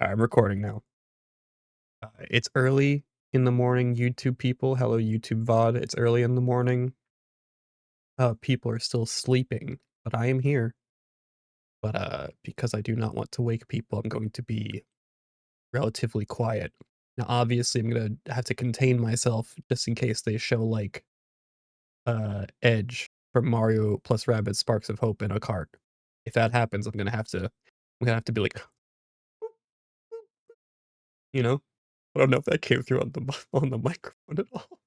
I'm recording now. It's early in the morning, YouTube people. Hello, YouTube VOD. It's early in the morning. People are still sleeping, but I am here. But because I do not want to wake people, I'm going to be relatively quiet. Now, obviously, I'm gonna have to contain myself just in case they show like Edge from Mario plus Rabbids Sparks of Hope in a cart. If that happens, I'm gonna have to be like, you know. I don't know if that came through on the microphone at all.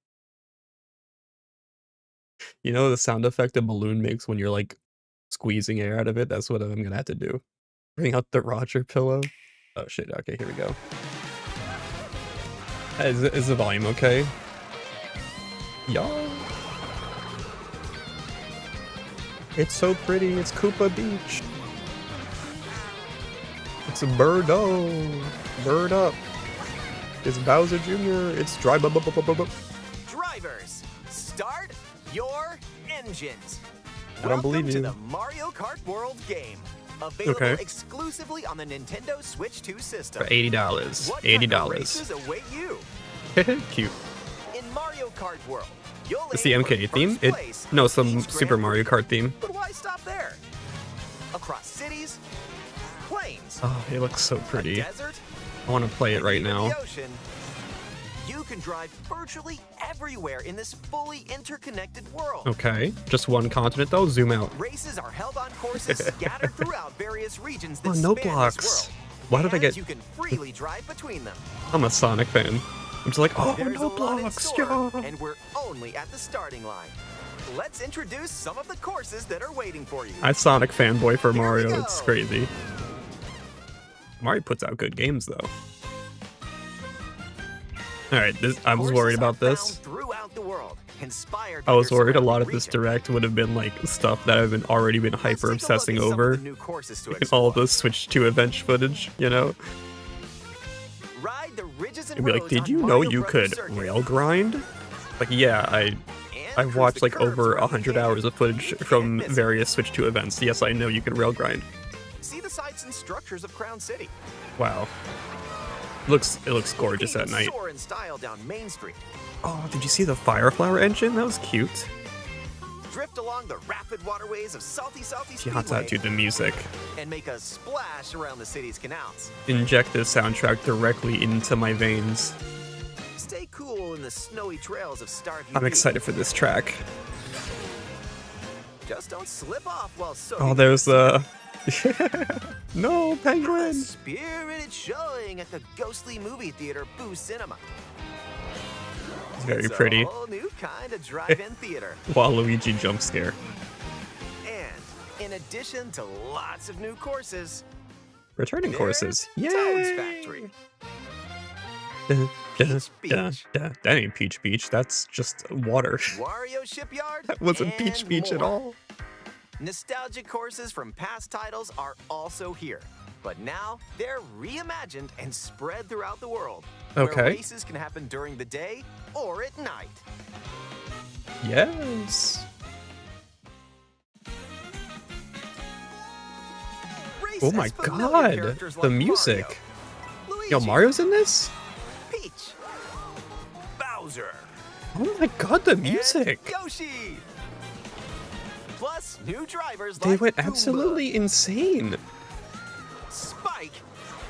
You know the sound effect a balloon makes when you're, like, squeezing air out of it? That's what I'm gonna have to do. Bring out the Roger pillow. Oh, shit, okay, here we go. Is the volume okay? Y'all. It's so pretty, it's Koopa Beach. It's a birdo. Bird up. It's Bowser Jr. It's Drivers, start your engines. I don't believe you. Welcome to the Mario Kart World game. Available exclusively on the Nintendo Switch 2 system. For $80. $80. Races await you. Cute. In Mario Kart World, you'll It's the aim MK for theme? first place No, some each Super Grand Mario Prix. Kart theme. But why stop there? Across cities, plains, Oh, it looks so a pretty. desert, I want to play it and right even now. the ocean, you can drive virtually everywhere in this fully interconnected world. Okay, just one continent though. Zoom out. Races are held on courses scattered throughout various regions that Oh, no span blocks. this world. Why did I And get? you can freely drive between them. I'm a Sonic fan. I'm just like, oh, There's no a lot in blocks, store, yeah. and we're only at the starting line. Let's introduce some of the courses that are waiting for you. I Sonic fanboy for Here we Mario. go. It's crazy. Mario puts out good games though. All right, I was Courses worried are about this. found throughout the world, inspired I by was your worried a lot surrounding of this region. direct would have been like stuff that I've already been Let's hyper take a look obsessing at some of over. the new courses to In explore. all of the Switch 2 event footage, you know? Ride the ridges and It'd be like, roads did on you know Mario you Brothers could Circuit, rail grind? Like, yeah, and I've cruise watched the like curves over around the 100 canyon. hours of footage You can't from miss it. various Switch 2 events. Yes, I know you can rail grind. See the sights and structures of Crown City. Wow. It looks gorgeous You can at even night. soar in style down Main Street. Oh, did you see the Fireflower engine? That was cute. Drift along the rapid waterways of Salty Yeah, Speedway dude, the music. and make a splash around the city's canals. Inject this soundtrack directly into my veins. Stay cool in the snowy trails of Starview I'm Beach. excited for this track. Just don't slip off while soaking. Oh, in there's the the... No, A penguin! spirited showing at the ghostly movie theater Boo Cinema. Very It's pretty. a whole new kind of drive-in theater. Waluigi jump scare. And in addition to lots of new courses, Returning courses. there's Yay! Toad's Factory. Peach Beach. That ain't Peach Beach. That's just water. Wario Shipyard, That wasn't Peach and Beach at more. all. Nostalgic courses from past titles are also here, but now they're reimagined and spread throughout the world. Okay. Where races can happen during the day or at night. Yes. Race Oh my has familiar god. characters The like music. Mario, Yo, Luigi, Mario's in this? Peach, Bowser, Oh my god, the and music. Yoshi. Plus new drivers They like went Goomba, absolutely insane. Spike,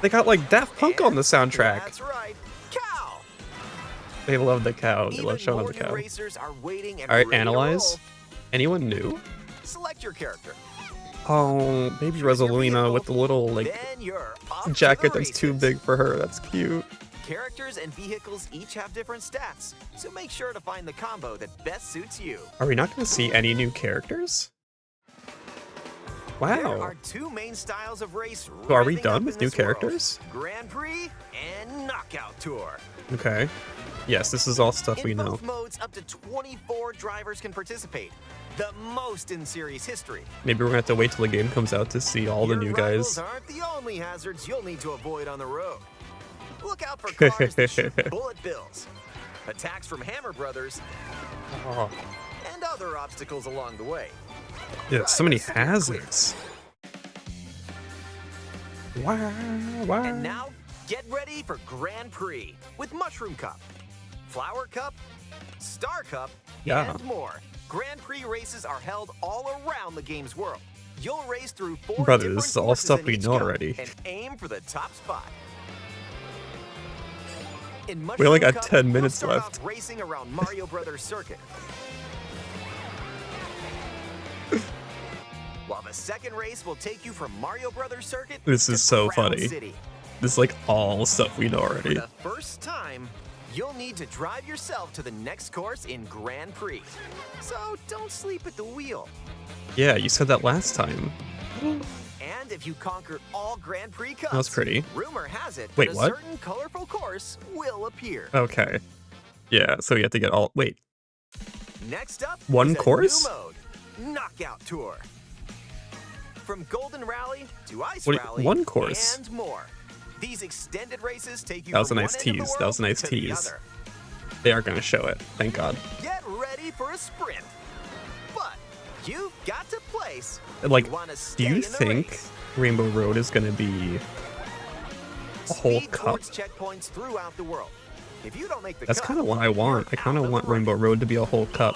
They got like Daft Punk on and the soundtrack. That's right, Cow. They love the cow. They Even love showing more off the new cow. racers are waiting and Alright, ready to analyze. roll. Anyone new? Select your character. Oh, baby Choose your Rosalina vehicle, with the little like then you're off to jacket the that's too races. big for her. That's cute. Characters and vehicles each have different stats, so make sure to find the combo that best suits you. Are we not going to see any new characters? There Wow. are two main styles of race. So are we revving done up with in new this world. characters? Grand Prix and Knockout Tour. Okay. Yes, this is all stuff In we know. both modes, up to 24 drivers can participate, the most in series history. Maybe we're gonna have to wait till the game comes out to see all the Your new rivals guys. aren't the only hazards you'll need to avoid on the road. Look out for cars that shoot bullet bills, attacks from Hammer Brothers, Oh, and other obstacles along the way. yeah, so many Drive a steer clear. hazards. Wow, wow. And now, Get ready for Grand Prix with Mushroom Cup, Flower Cup, Star Cup, Yeah. and more. Grand Prix races are held all around the game's world. You'll race through 4 Brother, different this is all courses stuff in we each know cup already. and aim for the top spot. In We only got Mushroom Cup, 10 you'll minutes start left. off racing around Mario Brothers Circuit. While the second race will take you from Mario Brothers Circuit This to is so Crown funny. City. This is like all stuff we know For already. the first time, you'll need to drive yourself to the next course in Grand Prix. So don't sleep at the wheel. Yeah, you said that last time. And if you conquer all Grand Prix cups, That was pretty. rumor has it Wait, that a what? certain colorful course will appear. Okay. Yeah, so you have to get all. Wait, Next up, One is a course? new mode, Knockout Tour. From Golden Rally to Ice What- Rally one course? and more. These extended races take you That was from a nice one end of the tease. That was a world nice to the tease. other. they are gonna show it. Thank God. Get ready for a sprint. But you've got to place. Like, you wanna do stay you in the think race. Rainbow Road is gonna be a whole Speed cup? towards checkpoints throughout the world. If you don't make the That's cut, kind of what I want. I kind you're of out want the race. Rainbow Road to be a whole cup.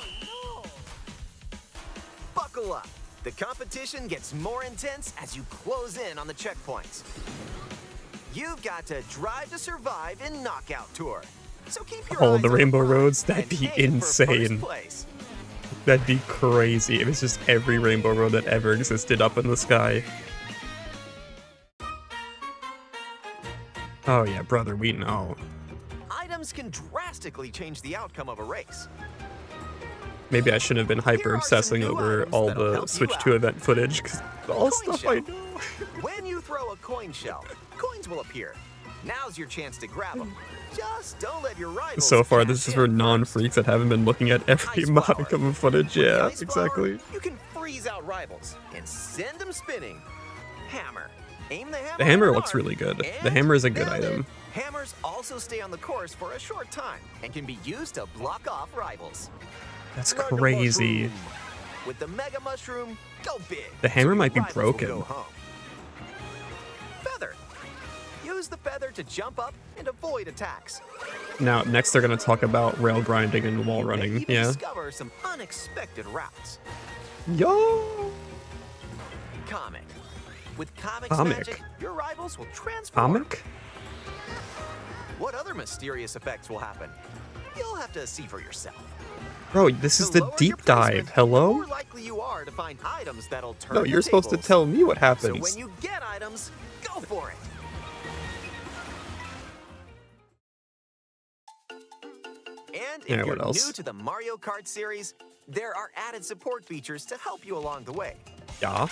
Buckle up. The competition gets more intense as you close in on the checkpoints. You've got to drive to survive in Knockout Tour. So keep your Oh, eyes the on Rainbow front Roads? That'd and be aim for first insane. place. That'd be crazy if it's just every Rainbow Road that ever existed up in the sky. Oh yeah, brother, we know. Items can drastically change the outcome of a race. Maybe I shouldn't have been hyper Here are some obsessing new over items all that'll help the you Switch out. 2 event footage, because all Coin stuff I shell. know. When you throw a coin shell, coins will appear. Now's your chance to grab them. Just don't let your rivals So far, cash this is in for first. non-freaks that haven't been looking at every Ice modicum flower. of footage. With the Yeah, ice flower, exactly. you can freeze out rivals and send them spinning. Hammer. Aim the hammer. The hammer at an looks arc, really good. The and hammer is a good nailed it. item. Hammers also stay on the course for a short time and can be used to block off rivals. That's Learn to crazy. mushroom. With the Mega Mushroom, go big. The hammer your might be rivals will broken. go home. Feather. Use the feather to jump up and avoid attacks. Now, next they're gonna talk about rail grinding and wall You may running. even Yeah. discover some unexpected routes. Yo. Comic. With Comic's Comic. magic, your rivals will transform. Comic? What other mysterious effects will happen? You'll have to see for yourself. Bro, this is the lower your deep dive. placement, the Hello? more likely you are to find items that'll turn No, the you're supposed to tables. tell me what So happens. when you get items, go for it. And if Yeah, you're what else? new to the Mario Kart series, there are added support features to help you along the way. Yeah.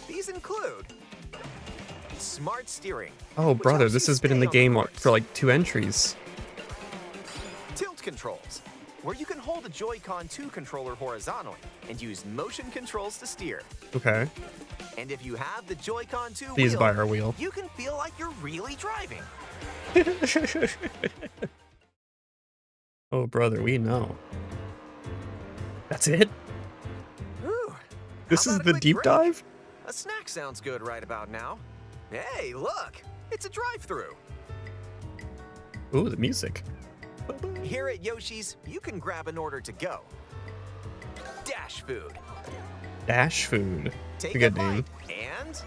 These include smart steering. Oh, which brother, helps this you has been in stay the on game course. for like 2 entries. Tilt controls, where you can hold a Joy-Con 2 controller horizontally and use motion controls to steer. Okay. And if you have the Joy-Con 2 Please wheel, buy our wheel. you can feel like you're really driving. Oh, brother, we know. That's it? Ooh, This how is about a the quick deep break? dive? A snack sounds good right about now. Hey, look, it's a drive-through. Ooh, the music. Here at Yoshi's, you can grab an order to go. Dash food. Dash food. Take a good bite, name. and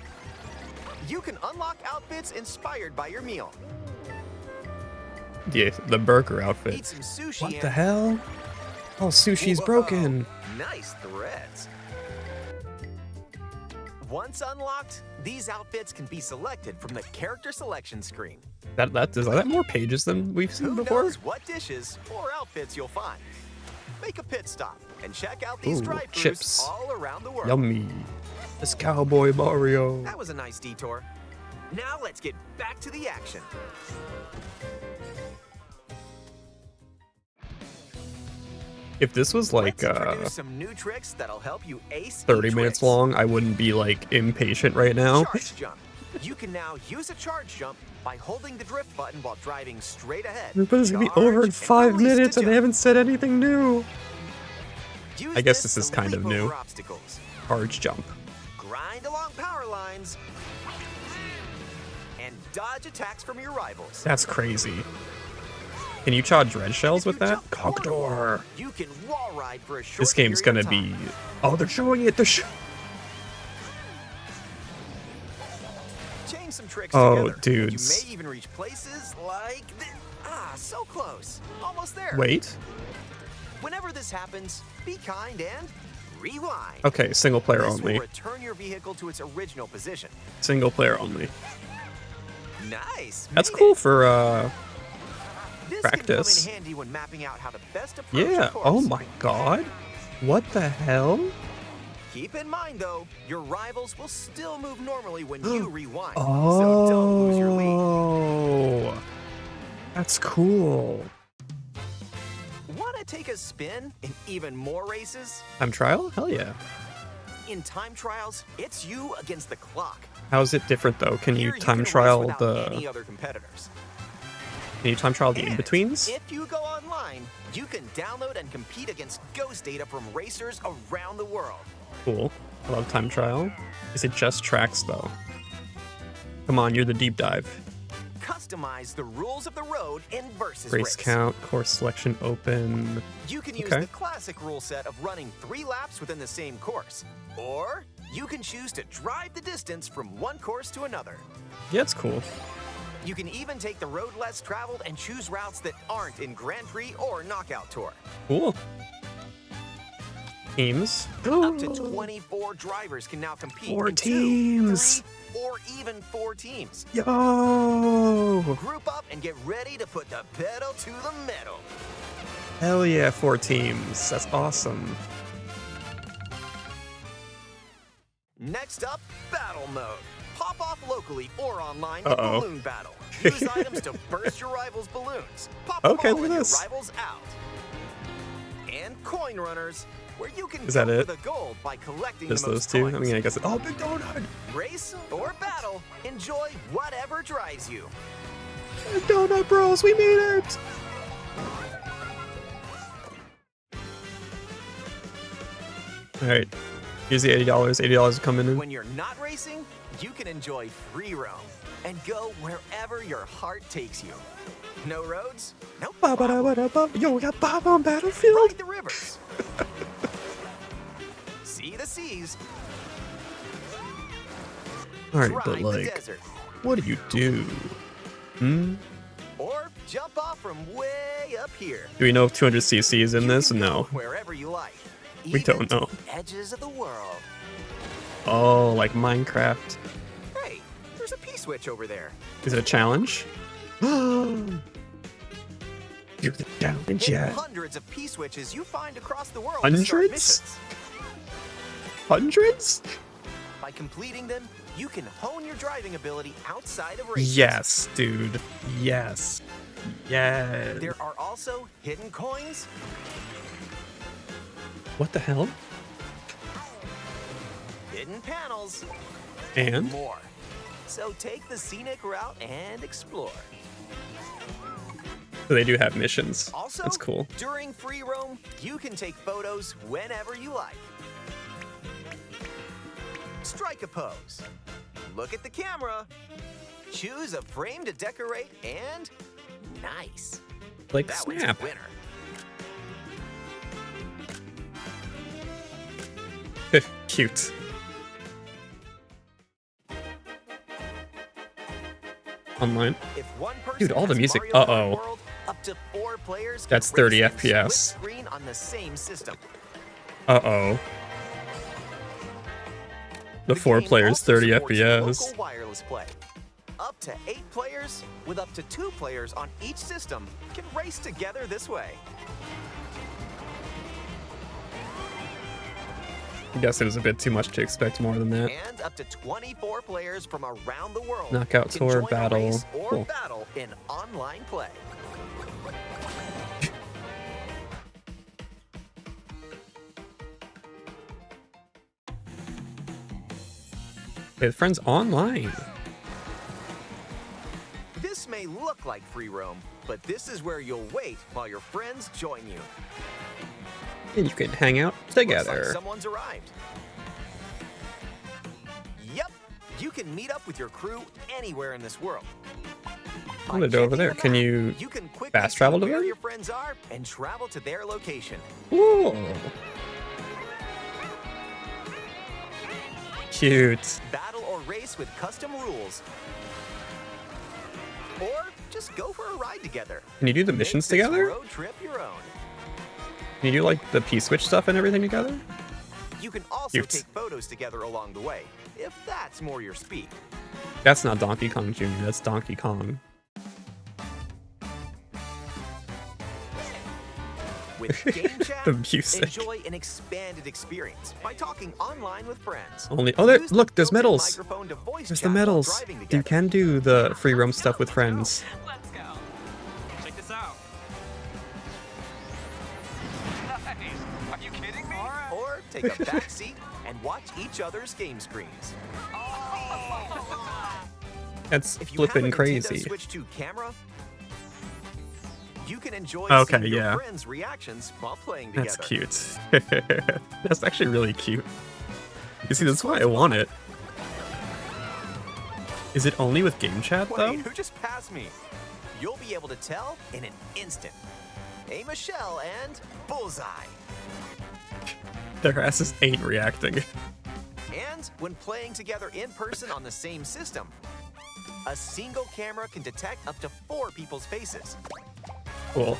you can unlock outfits inspired by your meal. Yeah, the burger Eat outfit. some sushi What and the hell? Oh, sushi's Whoa, broken. Nice threads. Once unlocked, these outfits can be selected from the character selection screen. Is that more pages than we've seen Who before? knows what dishes or outfits you'll find? Make a pit stop and check out these Ooh, drive-thrus chips. all around the world. Yummy. It's Cowboy Mario. That was a nice detour. Now let's get back to the action. If this was like Let's introduce some new tricks that'll help you ace 30 each minutes race. long, I wouldn't be like impatient right now. Charge jump. You can now use a charge jump by holding the drift button while driving straight ahead. But it's gonna be Charge over in and 5 release to minutes and they jump. haven't said anything new. Use I guess this is to kind of leap new. over obstacles. Charge jump. grind along power lines, and dodge attacks from your rivals. That's crazy. Can you charge red shells with that? Coctor. You can wall ride for a short This game's period gonna of time. be... Oh, they're showing it. Chain some tricks Oh, together. dudes. You may even reach places like this. Ah, so close. Almost there. Wait. Whenever this happens, be kind and rewind. Okay, single player This will only. return your vehicle to its original position. Single player only. Nice. That's made cool it. for This practice. can come in handy when mapping out how to best approach a Yeah. course. Oh my god. What the hell? Keep in mind, though, your rivals will still move normally when you rewind. Oh. So don't lose your lead. That's cool. Want to take a spin in even more races? Time trial? Hell yeah. In time trials, it's you against the clock. How's it different though? Can you Here time can race trial without any the... other competitors. Can you time trial the And in-betweens? if you go online, you can download and compete against ghost data from racers around the world. Cool. I love time trial. Is it just tracks though? Come on, you're the deep dive. Customize the rules of the road in versus Race count, course selection open. You can use Okay. the classic rule set of running 3 laps within the same course. Or you can choose to drive the distance from one course to another. Yeah, it's cool. You can even take the road less traveled and choose routes that aren't in Grand Prix or Knockout Tour. Cool. Teams. Up to 24 drivers can now compete 4 in 2, teams. 3, or even 4 teams. Yo! Group up and get ready to put the pedal to the metal. Hell yeah, 4 teams. That's awesome. Next up, battle mode. Pop off locally or online Uh-oh. in balloon battle. Use items to burst your rivals' balloons. Pop them Okay, all look when at your this. rivals out. And coin runners, where you can Is go that for it? the gold by collecting Just the those most two? coins. I mean, I guess it... Oh, Big Donut! Race or battle, enjoy whatever drives you. Big Donut Bros, we made it! Alright, here's the $80. $80 coming in. When you're not racing, you can enjoy free roam and go wherever your heart takes you. No roads? Nope. Ba-ba-da-ba-da-ba. Yo, we got Bob on Battlefield! Ride the rivers. See the seas. Alright, Drive but the like, desert. what do you do? Hmm? Or jump off from way up here. Do we know if 200cc is in You this? can No. go wherever you like. We even don't to know. the edges of the world. Oh, like Minecraft. Hey, there's a P-switch over there. Is it a challenge? You're the challenge, Hit yeah. hundreds of P-switches you find across the world to start Hundreds? missions. Hundreds? By completing them, you can hone your driving ability outside of races. Yes, dude. Yes. Yes. There are also hidden coins, What the hell? hidden panels, And? more. So take the scenic route and explore. So they do have missions. Also, That's cool. during free roam, you can take photos whenever you like. Strike a pose. Look at the camera. Choose a frame to decorate and nice. Like That one's a Snap. winner. Cute. Online. If one person Dude, all the has music- Mario Kart uh-oh. World, up to 4 players can That's race 30 in split FPS. screen on the same system. Uh-oh. The 4 game players, also 30 supports FPS. local wireless play. Up to 8 players, with up to 2 players on each system, can race together this way. I guess it was a bit too much to expect more than that. And up to 24 players from around the world Knockout can tour, join a battle. race or Cool. battle in online play. With friends online. This may look like free roam, but this is where you'll wait while your friends join you. And you can hang out Looks like together. someone's arrived. You can meet up with your crew anywhere in this world. I'm By gonna go over checking there. the Can map, you you can quickly fast see travel to where them? your friends are and travel to their location. Ooh. Cute. Battle or race with custom rules. Or just go for a ride together. Can you do the Make missions this together? road trip your own. Can you do like the P-switch stuff and everything together? You can also Cute. take photos together along the way, if that's more your speed. That's not Donkey Kong Jr., that's Donkey Kong. With Game Chat, The music. enjoy an expanded experience by talking online with friends. Only there, Use the look, there's built-in medals. microphone to voice There's chat the while medals. driving You together. can do the free roam stuff with friends. Let's go. Check this out. Nice. Are you kidding me? Or take a back seat and watch each other's game screens. That's If you have a flippin' Nintendo crazy. Switch 2 camera, you can enjoy Okay, seeing yeah. your friends' reactions while playing together. That's cute. That's actually really cute. You see, that's why I want it. Is it only with game chat though? Wait, who just passed me? You'll be able to tell in an instant. Aim a shell and bullseye. Their asses ain't reacting. And when playing together in person on the same system, a single camera can detect up to 4 people's faces. Cool.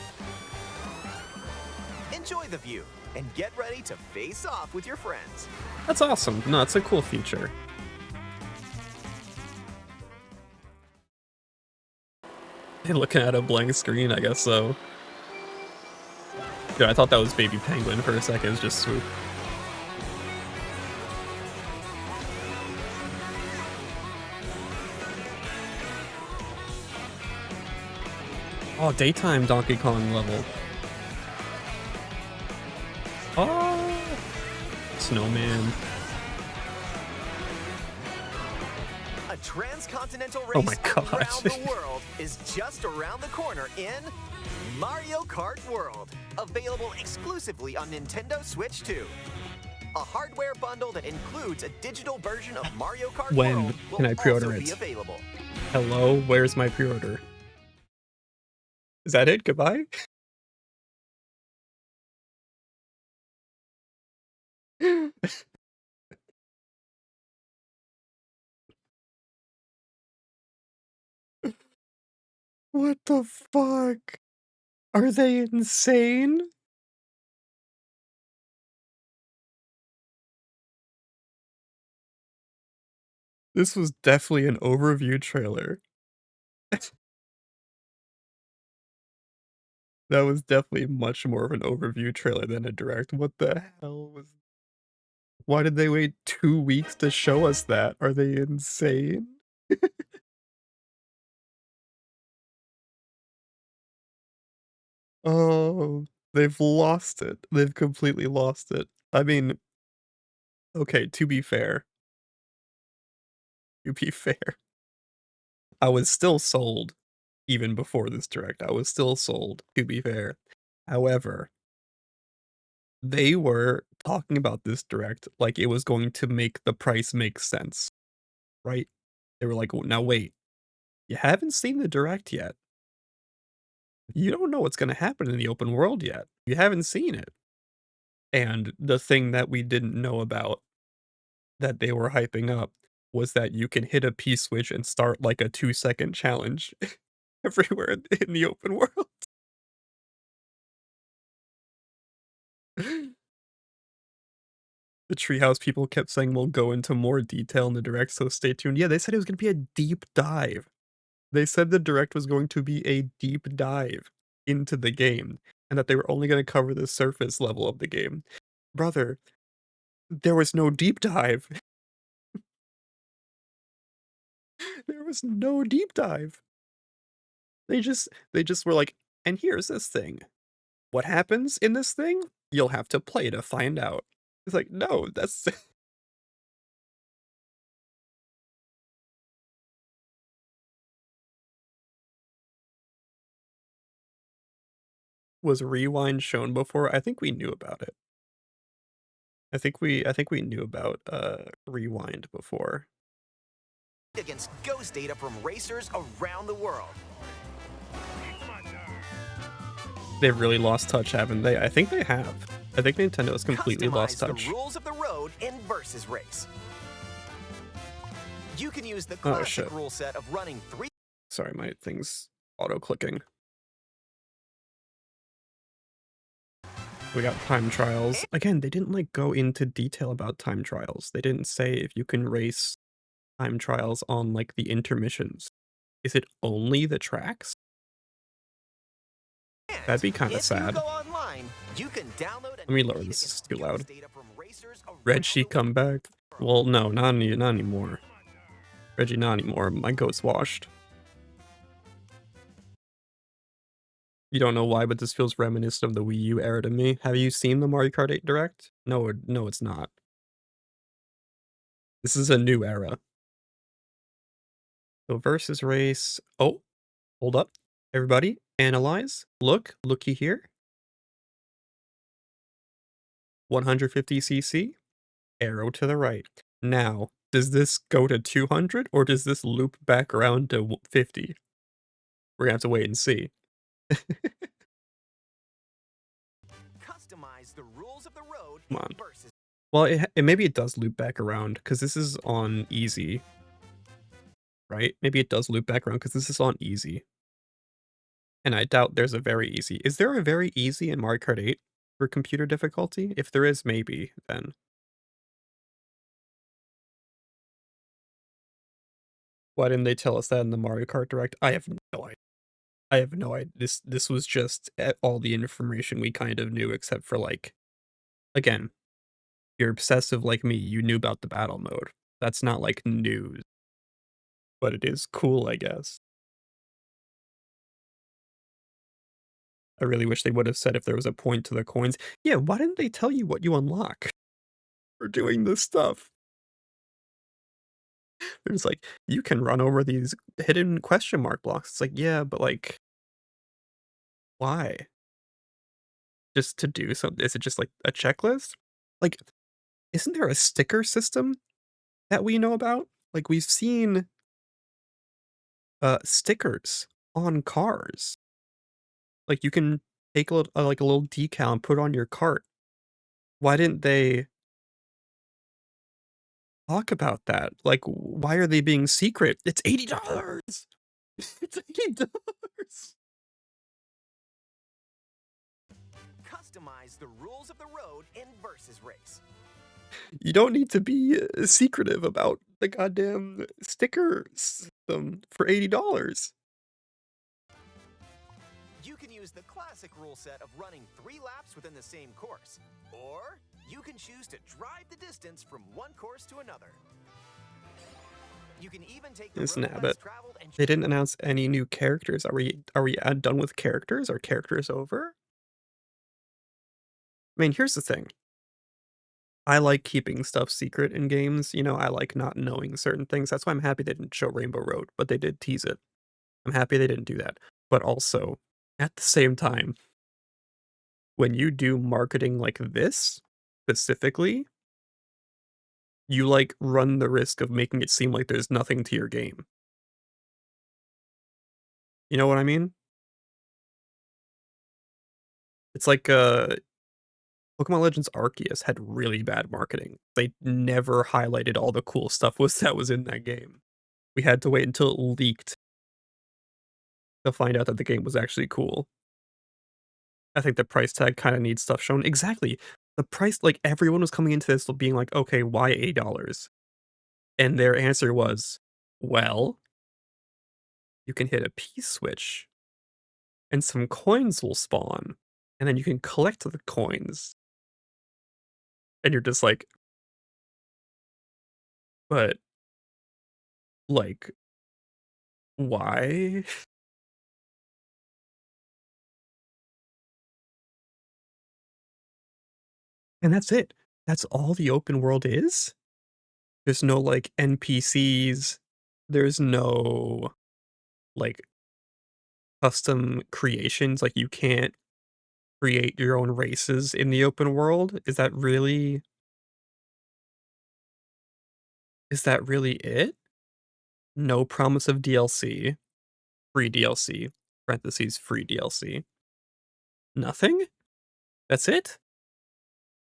Enjoy the view and get ready to face off with your friends. That's awesome. No, it's a cool feature. Hey, looking at a blank screen, I guess so. Dude, I thought that was Baby Penguin for a second. It's just Swoop. Oh, daytime Donkey Kong level. Oh, snowman. A transcontinental race Oh my gosh. around the world is just around the corner in Mario Kart World, available exclusively on Nintendo Switch 2. A hardware bundle that includes a digital version of Mario Kart When World will can I pre-order also it? be available. Hello, where's my pre-order? Is that it? Goodbye? What the fuck? Are they insane? This was definitely an overview trailer. That was definitely much more of an overview trailer than a direct. What the hell was... Why did they wait 2 weeks to show us that? Are they insane? Oh, they've lost it. They've completely lost it. I mean, okay, to be fair, I was still sold even before this direct. I was still sold, to be fair. However, they were talking about this direct like it was going to make the price make sense, right? They were like, now wait, you haven't seen the direct yet. You don't know what's going to happen in the open world yet. You haven't seen it. And the thing that we didn't know about that they were hyping up was that you can hit a P switch and start like a 2-second challenge everywhere in the open world. The treehouse people kept saying we'll go into more detail in the direct, so stay tuned. Yeah, they said it was going to be a deep dive. They said the direct was going to be a deep dive into the game and that they were only going to cover the surface level of the game. Brother, there was no deep dive. There was no deep dive. They just were like, and here's this thing. What happens in this thing? You'll have to play to find out. It's like, no, that's was Rewind shown before? I think we knew about it. I think we knew about Rewind before. against ghost data from racers around the world. They've really lost touch, haven't they? I think they have. I think Nintendo has completely lost Customize the touch. rules of the road in Versus Race. You can use the Oh, classic shit. rule set of running 3. Sorry, my thing's auto-clicking. We got time trials. Again, they didn't, like, go into detail about time trials. They didn't say if you can race time trials on, like, the intermissions. Is it only the tracks? That'd be kinda If you sad. go online, you can download and Let me lower compete this, it's against too ghost loud. data from racers around Reggie, the come back. Well, no, not anymore. Reggie, not anymore. My goat's washed. You don't know why, but this feels reminiscent of the Wii U era to me. Have you seen the Mario Kart 8 Direct? No, it's not. This is a new era. So versus race. Oh, hold up. Everybody, analyze. Looky here. 150cc, arrow to the right. Now, does this go to 200 or does this loop back around to 50? We're gonna have to wait and see. Customize the rules of the road Come in on. Versus. Well, maybe it does loop back around because this is on easy, right? Maybe it does loop back around because this is on easy. And I doubt there's a very easy. Is there a very easy in Mario Kart 8 for computer difficulty? If there is, maybe then. Why didn't they tell us that in the Mario Kart Direct? I have no idea. I have no idea. This was just all the information we kind of knew, except for like, again, you're obsessive like me. You knew about the battle mode. That's not like news, but it is cool, I guess. I really wish they would have said if there was a point to the coins. Yeah, why didn't they tell you what you unlock for doing this stuff? It's like, you can run over these hidden question mark blocks. It's like, yeah, but like, why? Just to do something? Is it just like a checklist? Like, isn't there a sticker system that we know about? Like, we've seen stickers on cars. Like, you can take like a little decal and put it on your cart. Why didn't they talk about that? Like, why are they being secret? It's $80. It's $80. Customize the rules of the road in Versus Race. You don't need to be secretive about the goddamn sticker system for $80. You can use the classic rule set of running 3 laps within the same course, or you can choose to drive the distance from one course to another. You can even take the It's road Nabbit. less traveled and They didn't announce any new characters. Are we done with characters? Are characters over? I mean, here's the thing. I like keeping stuff secret in games, you know, I like not knowing certain things. That's why I'm happy they didn't show Rainbow Road, but they did tease it. I'm happy they didn't do that. But also, at the same time, when you do marketing like this, specifically, you, like, run the risk of making it seem like there's nothing to your game. You know what I mean? It's like, Pokemon Legends Arceus had really bad marketing. They never highlighted all the cool stuff that was in that game. We had to wait until it leaked to find out that the game was actually cool. I think the price tag kinda needs stuff shown. Exactly. The price like, everyone was coming into this being like, "Okay, why $8?" And their answer was, "Well, you can hit a P-switch, and some coins will spawn, and then you can collect the coins." And you're just like, "But, like, why?" And that's it. That's all the open world is? There's no, like, NPCs. There's no, like, custom creations, like, you can't create your own races in the open world? Is that really it? No promise of DLC. Free DLC. Parentheses, free DLC. Nothing? That's it?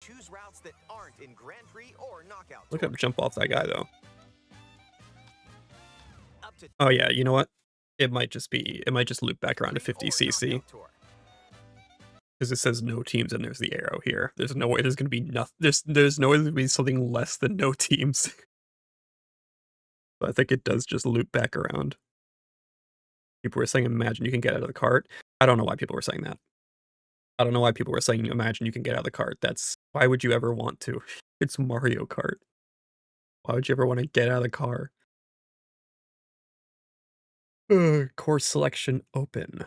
Choose routes that aren't in Grand Prix or Knockout Look Tour. up jump off that guy though. Up to Oh yeah, you know what? It might just loop back around to Prix or 50cc. Knockout Tour. Because it says no teams and there's the arrow here. There's no way there's gonna be nothing. There's no way there's gonna be something less than no teams. But I think it does just loop back around. People were saying, imagine you can get out of the cart. I don't know why people were saying that. I don't know why people were saying, imagine you can get out of the cart. Why would you ever want to? It's Mario Kart. Why would you ever want to get out of the car? Course selection open.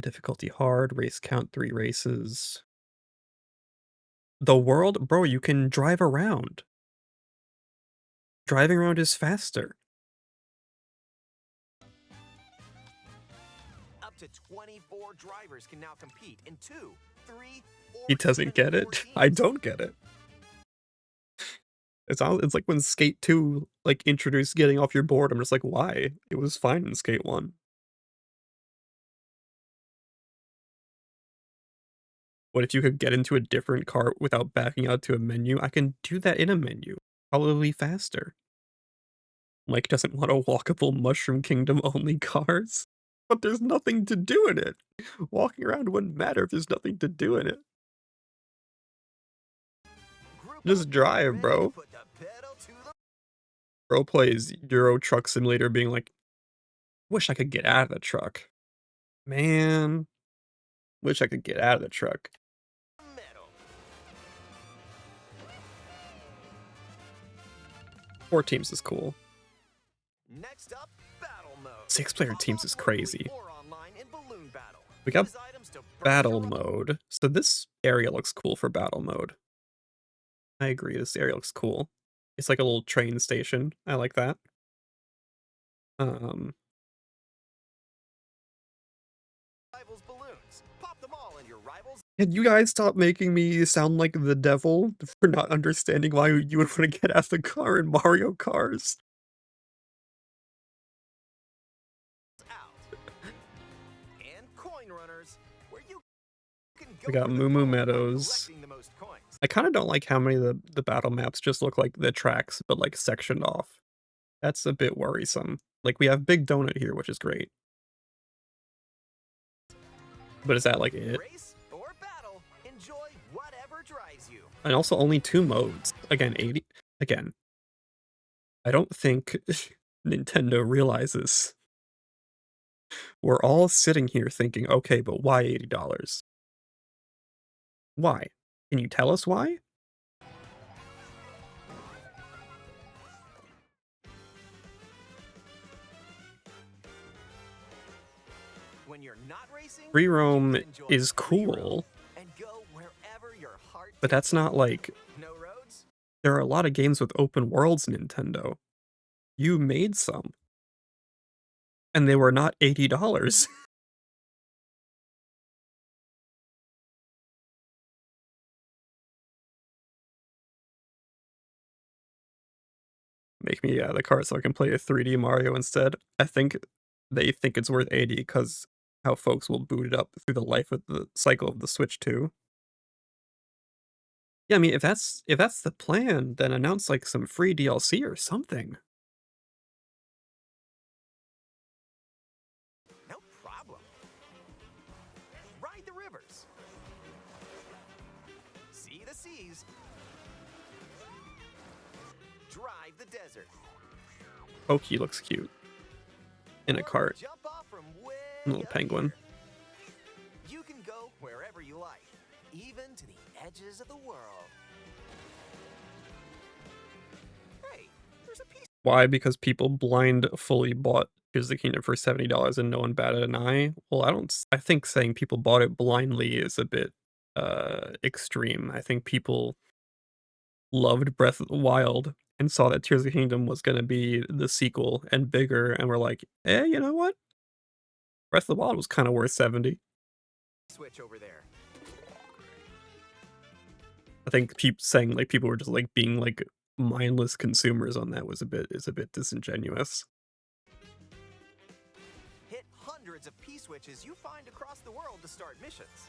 Difficulty hard. Race count 3 races. The world? Bro, you can drive around. Driving around is faster. Up to 24 drivers can now compete in 2, 3, or He doesn't even get 4 it. teams. I don't get it. It's like when Skate 2 like introduced getting off your board. I'm just like, why? It was fine in Skate 1. What if you could get into a different cart without backing out to a menu? I can do that in a menu. Probably faster. Mike doesn't want a walkable Mushroom Kingdom only cars. But there's nothing to do in it. Walking around wouldn't matter if there's nothing to do in it. Group Just up, drive, ready bro. to put the pedal to the Bro plays Euro Truck Simulator being like, wish I could get out of the truck. Man. Wish I could get out of the truck. metal. 4 teams is cool. Next up, battle mode. 6-player teams is crazy. Or online in balloon battle. We got Use items to burn battle your- mode. So this area looks cool for battle mode. I agree, this area looks cool. It's like a little train station. I like that. Rivals balloons. Pop them all in your rivals. Can you guys stop making me sound like the devil for not understanding why you would want to get out of the car in Mario Cars? Out. And coin runners, where you can go We got for the Moo Moo gold by Meadows. collecting the most coins. I kind of don't like how many of the battle maps just look like the tracks, but like sectioned off. That's a bit worrisome. Like we have Big Donut here, which is great. But is that like it? Race or battle, enjoy whatever drives you. And also only 2 modes. Again, 80. Again, I don't think Nintendo realizes. We're all sitting here thinking, okay, but why $80? Why? Can you tell us why? When you're not racing, Free you roam can enjoy is free roam cool, and go wherever your heart but that's takes you. not like No roads? there are a lot of games with open worlds, Nintendo. You made some. And they were not $80. Make me the cart so I can play a 3D Mario instead. I think they think it's worth 80 because how folks will boot it up through the life of the cycle of the Switch 2. Yeah, I mean, if that's the plan, then announce like some free DLC or something. No problem. Ride the rivers. See the seas. Drive the desert. Pokey looks cute. In a Or cart. Jump off from way Little up penguin. here. You can go wherever you like, even to the edges of the world. Hey, there's a piece. Why? Because people blind fully bought Tears of the Kingdom for $70 and no one batted an eye? Well, I think saying people bought it blindly is a bit extreme. I think people loved Breath of the Wild and saw that Tears of the Kingdom was going to be the sequel and bigger and were like, you know what? Breath of the Wild was kind of worth 70. Switch over there. I think saying like people were just like being like mindless consumers on that is a bit disingenuous. hundreds of P-switches you find across the world to start missions.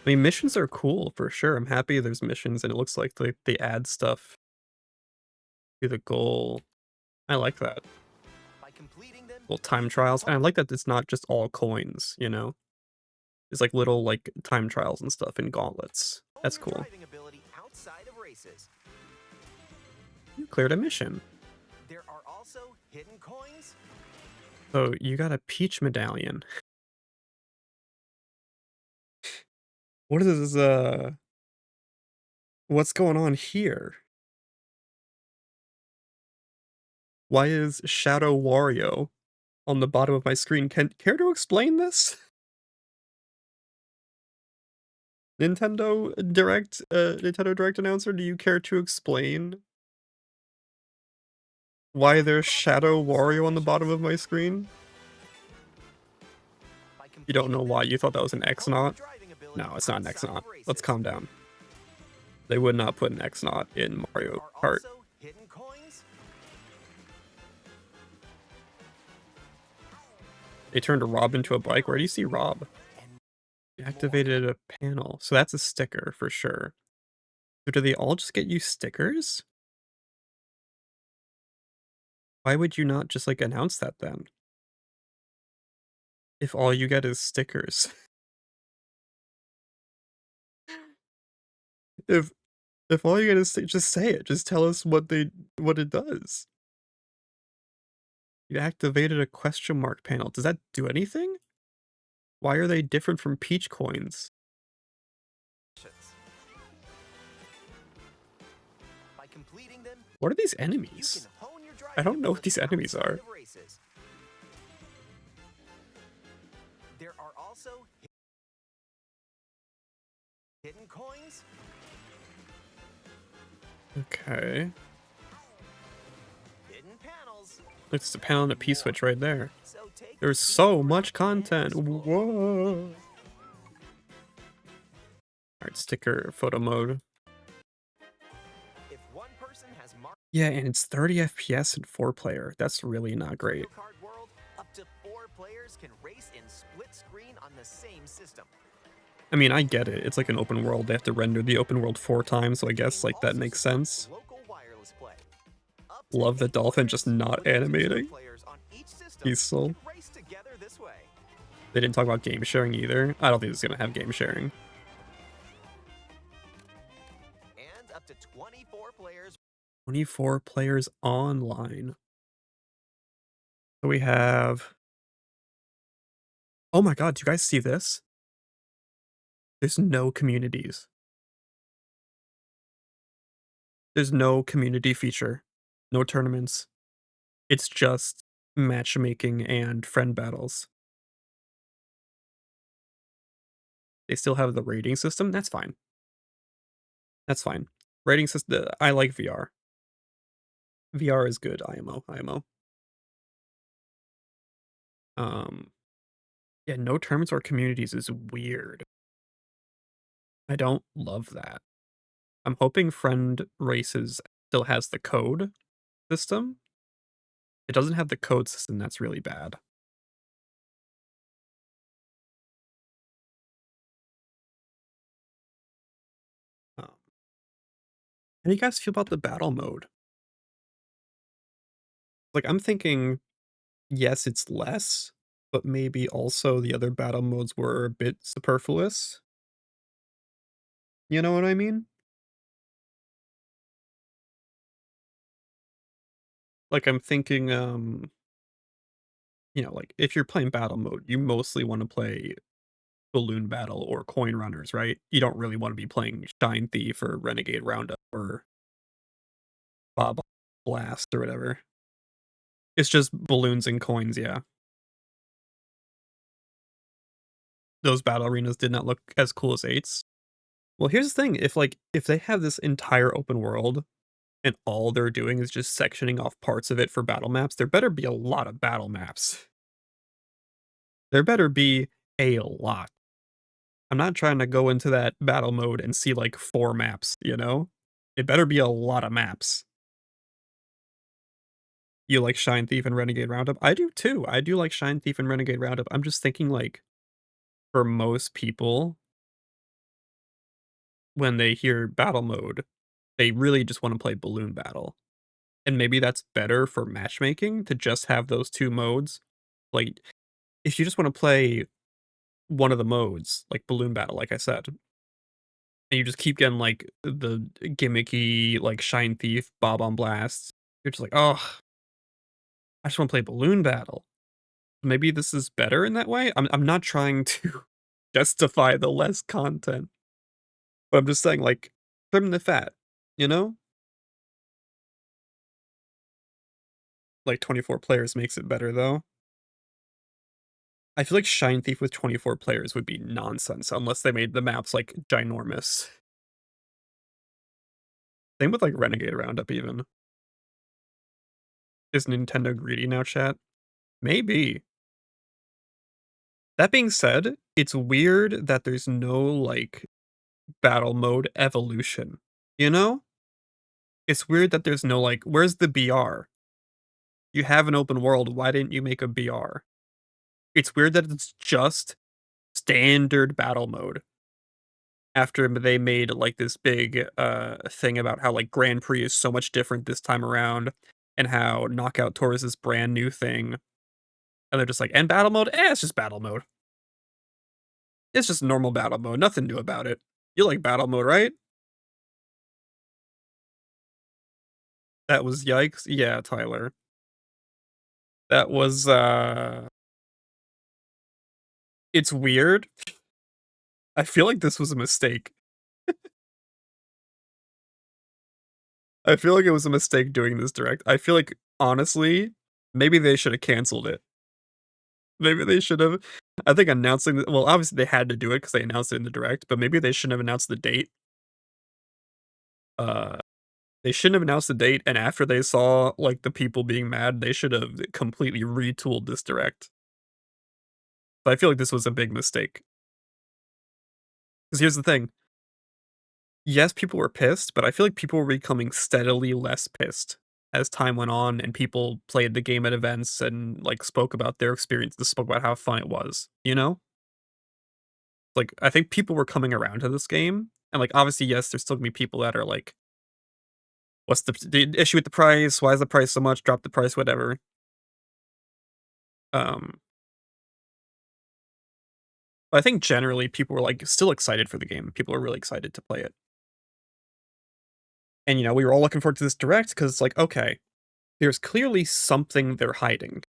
I mean, missions are cool for sure. I'm happy there's missions, and it looks like they add stuff to the goal. I like that. By completing them, Well, time you can trials, and I like that it's not just all coins, you know? It's like little, like, time trials and stuff in gauntlets. hone That's your cool. driving ability outside of races. You cleared a mission. There are also hidden coins. So you got a peach medallion. What is what's going on here? Why is Shadow Wario on the bottom of my screen? Care to explain this? Nintendo Direct announcer, do you care to explain why there's Across the Shadow world to start Wario on the bottom missions. of my screen? By You don't know completing why them, you thought that was an you can hone your X-Naut? driving ability No, it's not an outside X-Naut. of Let's races. calm down. They would not put an X-Naut in There Mario are Kart. also hidden coins. They turned Rob into a bike. Where do you see Rob? And You activated a panel. So that's a sticker for sure. So do they all just get you stickers? Why would you not just, like, announce that then? If all you get is stickers. If if all you get is just say it. Just tell us what it does. You activated a question mark panel. Does that do anything? Why are they different from peach coins? missions. By completing them, What are these you can enemies? hone your driving I don't know what ability these enemies outside are. of races. There are also hidden coins. Okay. Hidden panels. It's the panel and a P-switch right there. So take There's a peek so around much and content. explore. Whoa. Alright, sticker photo mode. If one person has marked Yeah, and it's 30 FPS and 4-player. That's really not great. Mario Kart World, up to 4 players can race in split screen on the same system. I mean, I get it. It's like an open world. They have to render the open world 4 times, so I guess, Game like, that also makes supports sense. local wireless play. Up to Love the 8 dolphin just players, not with up to 2 animating. players on each system He's so... can race together this way. They didn't talk about game sharing either. I don't think it's gonna have game sharing. And up to 24 players. 24 players online. So we have... Oh my god, do you guys see this? There's no communities. There's no community feature. No tournaments. It's just matchmaking and friend battles. They still have the rating system. That's fine. That's fine. Rating system. I like VR. VR is good. IMO. IMO. Um. Yeah. No tournaments or communities is weird. I don't love that. I'm hoping friend races still has the code system. It doesn't have the code system. That's really bad. How do you guys feel about the battle mode? Like, I'm thinking, yes, it's less, but maybe also the other battle modes were a bit superfluous. You know what I mean? Like, I'm thinking, like, if you're playing battle mode, you mostly wanna play Balloon Battle or Coin Runners, right? You don't really wanna be playing Shine Thief or Renegade Roundup or Bob Blast or whatever. It's just balloons and coins, yeah. Those battle arenas did not look as cool as 8's. Well, here's the thing, if they have this entire open world and all they're doing is just sectioning off parts of it for battle maps, there better be a lot of battle maps. There better be a lot. I'm not trying to go into that battle mode and see, like, 4 maps, you know? It better be a lot of maps. You like Shine Thief and Renegade Roundup? I do too. I do like Shine Thief and Renegade Roundup. I'm just thinking, like, for most people, when they hear battle mode, they really just wanna play balloon battle. And maybe that's better for matchmaking to just have those 2 modes. Like, if you just wanna play one of the modes, like balloon battle, like I said, and you just keep getting, like, the gimmicky, like, Shine Thief, Bob on Blast, you're just like, "Oh, I just wanna play balloon battle." Maybe this is better in that way? I'm not trying to justify the less content, but I'm just saying, like, trim the fat, you know? Like, 24 players makes it better, though. I feel like Shine Thief with 24 players would be nonsense unless they made the maps, like, ginormous. Same with, like, Renegade Roundup even. Is Nintendo greedy now, chat? Maybe. That being said, it's weird that there's no, like, battle mode evolution, you know? It's weird that there's no, like, where's the BR? You have an open world, why didn't you make a BR? It's weird that it's just standard battle mode after they made, like, this big, thing about how, like, Grand Prix is so much different this time around, and how Knockout Tour is this brand new thing, and they're just like, "And battle mode? Eh, it's just battle mode. It's just normal battle mode, nothing new about it. You like battle mode, right?" That was yikes? Yeah, Tyler. That was, it's weird. I feel like this was a mistake. I feel like it was a mistake doing this direct. I feel like, honestly, maybe they should have canceled it. Maybe they should have. I think announcing the well, obviously, they had to do it because they announced it in the direct, but maybe they shouldn't have announced the date. Uh, they shouldn't have announced the date, and after they saw, like, the people being mad, they should have completely retooled this direct. But I feel like this was a big mistake. Because here's the thing. Yes, people were pissed, but I feel like people were becoming steadily less pissed as time went on and people played the game at events and, like, spoke about their experiences, spoke about how fun it was, you know? Like, I think people were coming around to this game, and, like, obviously, yes, there's still gonna be people that are like, "What's the issue with the price? Why is the price so much? Drop the price, whatever." Um, but I think generally people were, like, still excited for the game. People were really excited to play it. And, we were all looking forward to this direct because it's like, okay, there's clearly something they're hiding.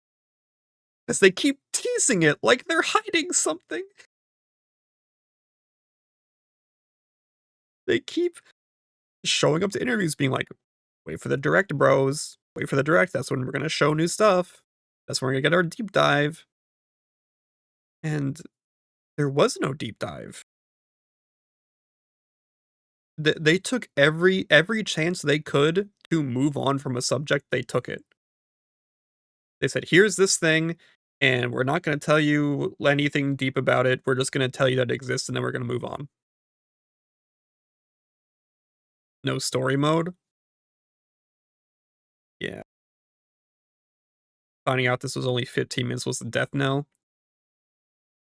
As they keep teasing it like they're hiding something. They keep showing up to interviews being like, "Wait for the direct, bros. Wait for the direct. That's when we're gonna show new stuff. That's when we're gonna get our deep dive." And there was no deep dive. They took every chance they could to move on from a subject, they took it. They said, "Here's this thing, and we're not gonna tell you anything deep about it. We're just gonna tell you that it exists, and then we're gonna move on." No story mode? Yeah. Finding out this was only 15 minutes was the death knell.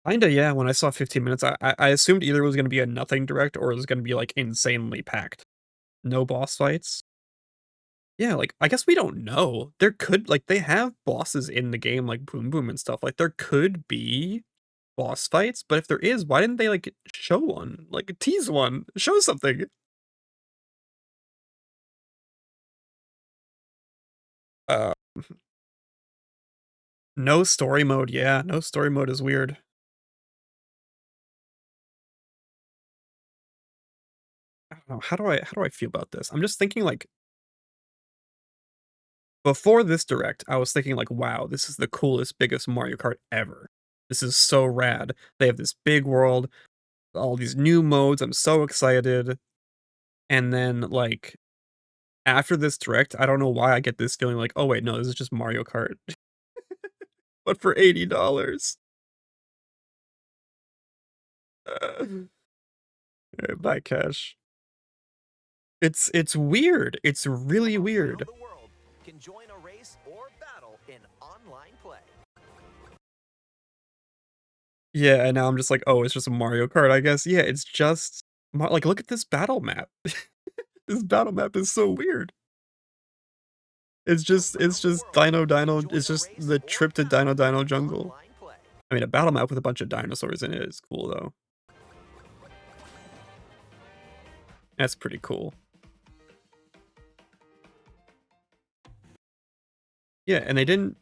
Kinda, yeah, when I saw 15 minutes, I assumed either it was gonna be a nothing direct or it was gonna be, like, insanely packed. No boss fights? Yeah, like, I guess we don't know. There could like, they have bosses in the game like Boom Boom and stuff, like, there could be boss fights, but if there is, why didn't they, like, show one? Like, tease one, show something. Uh, no story mode, yeah, no story mode is weird. I don't know, how do I feel about this? I'm just thinking, like, before this direct, I was thinking like, "Wow, this is the coolest, biggest Mario Kart ever. This is so rad. They have this big world, all these new modes, I'm so excited." And then, like, after this direct, I don't know why I get this feeling like, "Oh, wait, no, this is just Mario Kart, but for $80." Buy cash. It's weird. It's really Around weird. the world can join a race or online play. Yeah, and now I'm just like, "Oh, it's just a Mario Kart, I guess." Yeah, it's just like, look at this battle map. This battle map is so weird. It's Around the just world, Dino, enjoy it's the just race the or trip to battle Dino with Jungle. online play. I mean, a battle map with a bunch of dinosaurs in it is cool, though. That's pretty cool. Yeah, and they didn't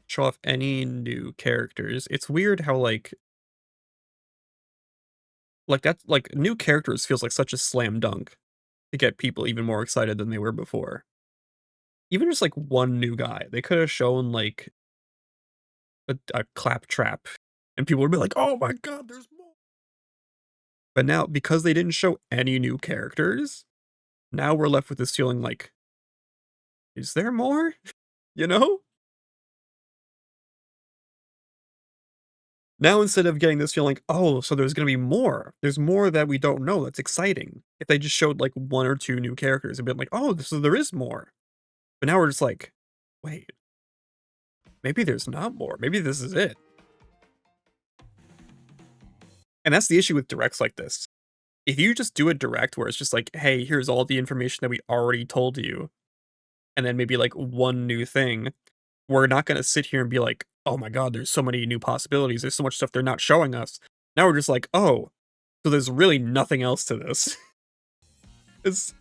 show off any new characters. It's weird how, that's like, new characters feels like such a slam dunk to get people even more excited than they were before. Even just, like, one new guy. They could have shown, like, a claptrap, and people would be like, "Oh my god, there's more." But now, because they didn't show any new characters, now we're left with this feeling like, "Is there more?" You know? Now instead of getting this feeling, "Oh, so there's gonna be more. There's more that we don't know that's exciting." If they just showed, like, 1 or 2 new characters and been like, "Oh, so there is more." But now we're just like, "Wait, maybe there's not more. Maybe this is it." And that's the issue with directs like this. If you just do a direct where it's just like, "Hey, here's all the information that we already told you," and then maybe, like, 1 new thing, we're not gonna sit here and be like, "Oh my god, there's so many new possibilities. There's so much stuff they're not showing us." Now we're just like, "Oh, so there's really nothing else to this." It's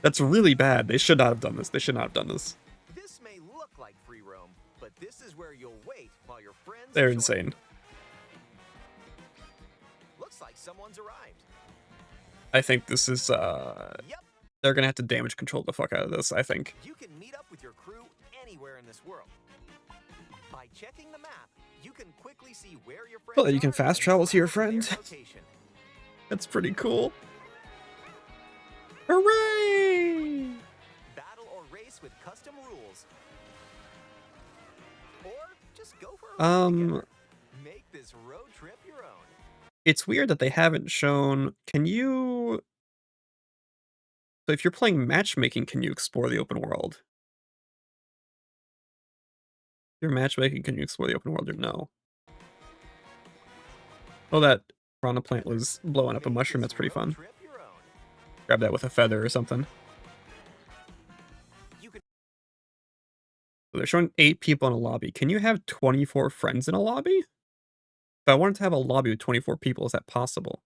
That's really bad. They should not have done this. They should not have done this. This may look like free roam, but this is where you'll wait while your friends They're join. insane. Looks like someone's arrived. I think this is, Yep, they're gonna have to damage control the fuck out of this, I think. you can meet up with your crew anywhere in this world. By checking the map, you can quickly see where your friends Well, you can are fast and travel to your travel their friend. location. That's pretty cool. Hooray! Battle or race with custom rules. Or just go for a ride together. Make this road trip your own. It's weird that they haven't shown, so if you're playing matchmaking, can you explore the open world? If you're matchmaking, can you explore the open world or no? Oh, that piranha plant was blowing up a Make mushroom. this That's pretty road fun. trip your own. Grab that with a feather or something. You can So they're showing 8 people in a lobby. Can you have 24 friends in a lobby? If I wanted to have a lobby with 24 people, is that possible?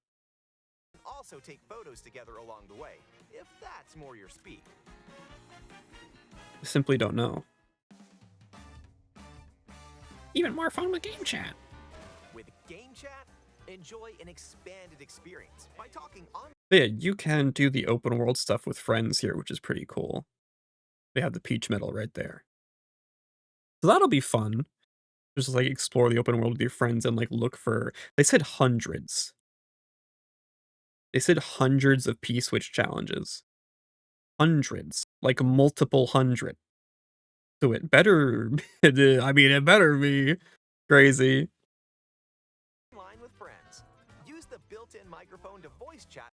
also take photos together along the way, if that's more your speed. I simply don't know. Even more fun with game chat. With Game Chat, enjoy an expanded experience by talking on. But yeah, you can do the open world stuff with friends here, which is pretty cool. They have the peach medal right there. So that'll be fun. Just like explore the open world with your friends and like look for, they said hundreds. They said hundreds of P-switch challenges. Hundreds. Like multiple hundred. So it better, I mean, it better be crazy. Line with friends. Use the built-in microphone to voice chat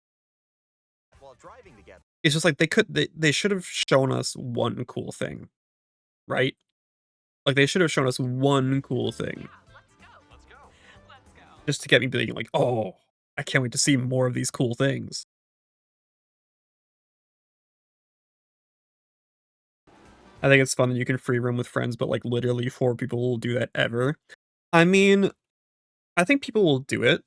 while driving together. It's just like they should have shown us one cool thing, right? Like they should have shown us one cool thing Let's go. just to get me thinking like, oh, I can't wait to see more of these cool things. I think it's fun that you can free roam with friends, but like literally 4 people will do that ever. I mean, I think people will do it.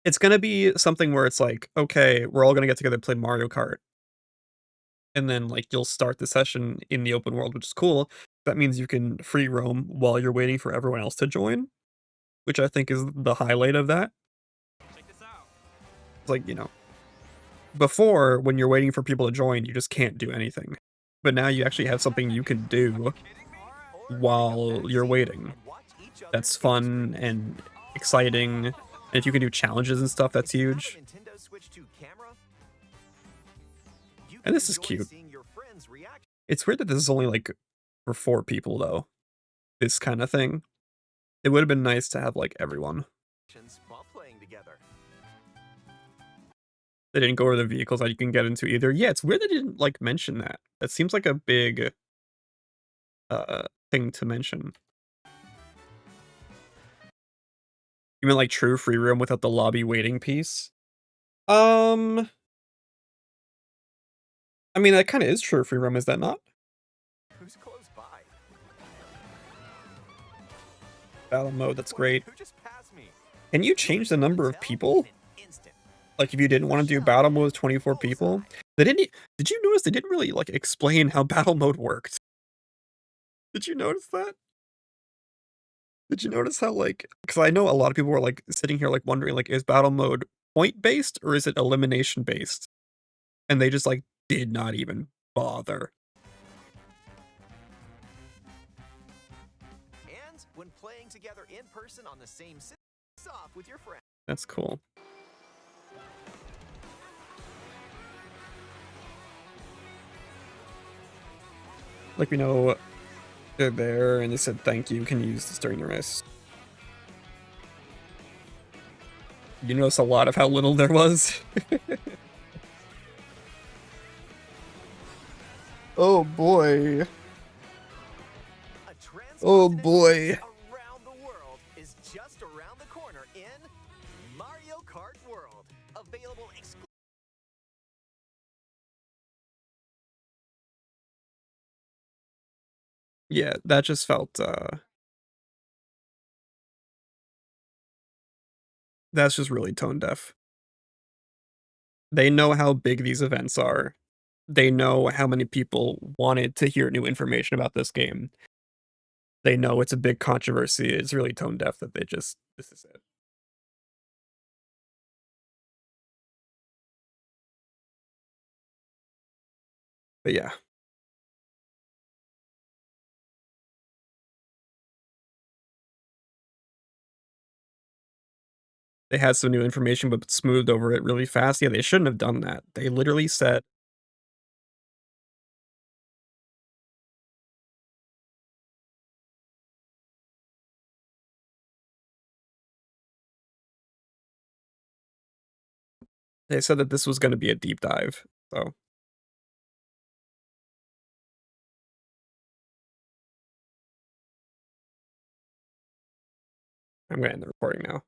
It's gonna be something where it's like, okay, we're all gonna get together and play Mario Kart. And then like you'll start the session in the open world, which is cool. That means you can free roam while you're waiting for everyone else to join, which I think is the highlight of that. Check this out. It's like, before when you're waiting for people to join, you just can't do anything. But now you actually have something you can do Kidding me? Or while take a back you're seat waiting. and watch each other's That's game fun screens. and exciting. And if you can do challenges and stuff, that's If you have a huge. Nintendo Switch 2 camera, you And can this is enjoy cute. seeing your friends' reactions It's weird that this is only like for 4 people though. This kind of thing. It would have been nice to have like everyone. while playing together. They didn't go over the vehicles that you can get into either. Yeah, it's weird they didn't like mention that. That seems like a big thing thing to mention. You mean like true free roam without the lobby waiting piece? Um, I mean, that kinda is true free roam, is that not? Who's close by? Battle mode, that's Wait, great. who just passed me? Can you You'll change be the able to number of tell people? in an instant. Like, if you didn't wanna do battle mode with 24 people? Bullseye. They didn't did you notice they didn't really, like, explain how battle mode worked? Did you notice that? Did you notice how, like, because I know a lot of people were, like, sitting here, like, wondering, like, is battle mode point-based or is it elimination-based? And they just, like, did not even bother. And when playing together in person on the same system, off with your friends. That's cool. Like, we know they're there, and they said, "Thank you, can you use this during the race?" You notice a lot of how little there was? Oh boy. A Oh transcontinental boy. race around the world is just around the corner in Mario Kart World. Available exclusively. Yeah, that just felt, that's just really tone deaf. They know how big these events are. They know how many people wanted to hear new information about this game. They know it's a big controversy. It's really tone deaf that they just this is it. But yeah, they had some new information but smoothed over it really fast. Yeah, they shouldn't have done that. They literally said that this was gonna be a deep dive. So, I'm gonna end the recording now.